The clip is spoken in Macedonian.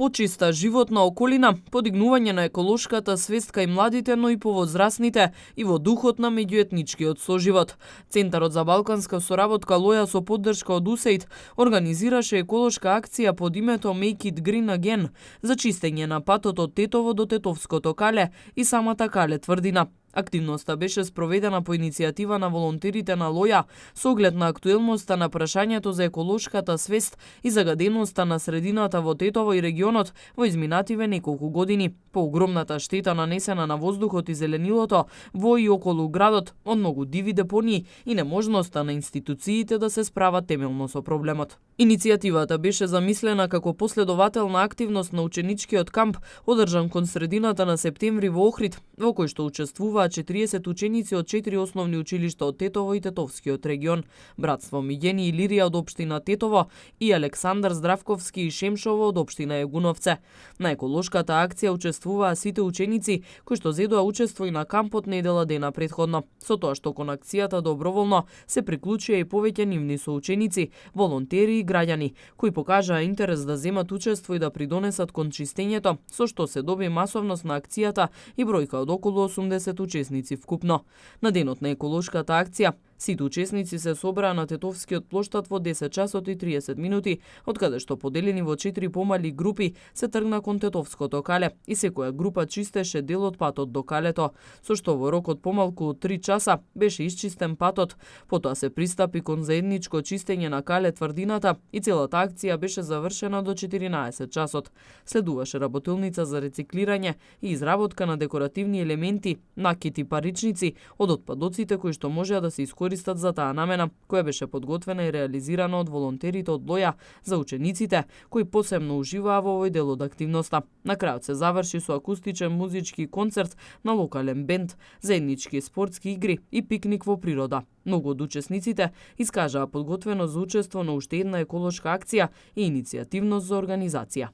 почиста животна околина, подигнување на еколошката свест кај младите, но и повозрасните и во духот на меѓуетничкиот соживот. Центарот за балканска соработка Лоја со поддршка од УСАИД организираше еколошка акција под името Make it Green Again за чистење на патот од Тетово до Тетовското кале и самата кале тврдина. Активноста беше спроведена по иницијатива на волонтерите на Лоја со оглед на актуелноста на прашањето за еколошката свест и загаденоста на средината во Тетово и регионот во изминативе неколку години, по огромната штета нанесена на воздухот и зеленилото во и околу градот од многу диви депонии и неможноста на институциите да се справат темелно со проблемот. Иницијативата беше замислена како последователна активност на ученичкиот камп одржан кон средината на септември во Охрид, во кој што учествуваа 40 ученици од 4 основни училишта од Тетово и Тетовскиот регион, Братство Миѓени и Лирија од општина Тетово и Александар Здравковски и Шемшово од општина Јагуновце. На еколошката акција учествуваа сите ученици кои што зедоа учество и на кампот недела дена претходно, со тоа што кон акцијата доброволно се приклучија и повеќе нивни соученици, волонтери и граѓани, кои покажаа интерес да земат учество и да придонесат кон чистењето, со што се доби масовност на акцијата и бројка од околу 80 учесници вкупно. На денот на еколошката акција, сите учесници се собраа на Тетовскиот плоштад во 10 часот и 30 минути, од каде што поделени во 4 помали групи се тргна кон Тетовското кале и секоја група чистеше дел од патот до калето, со што во рок од помалку од 3 часа беше исчистен патот, потоа се пристапи кон заедничко чистење на кале тврдината и целата акција беше завршена до 14 часот. Следуваше работилница за рециклирање и изработка на декоративни елементи, накити паричници од отпадоците кои што можеа да се искористат за таа намена, која беше подготвена и реализирана од волонтерите од Лоја за учениците, кои посебно уживаа во овој дел од активноста. На крајот се заврши со акустичен музички концерт на локален бенд, заеднички спортски игри и пикник во природа. Многу од учесниците искажаа подготвеност за учество на уште една еколошка акција и иницијативност за организација.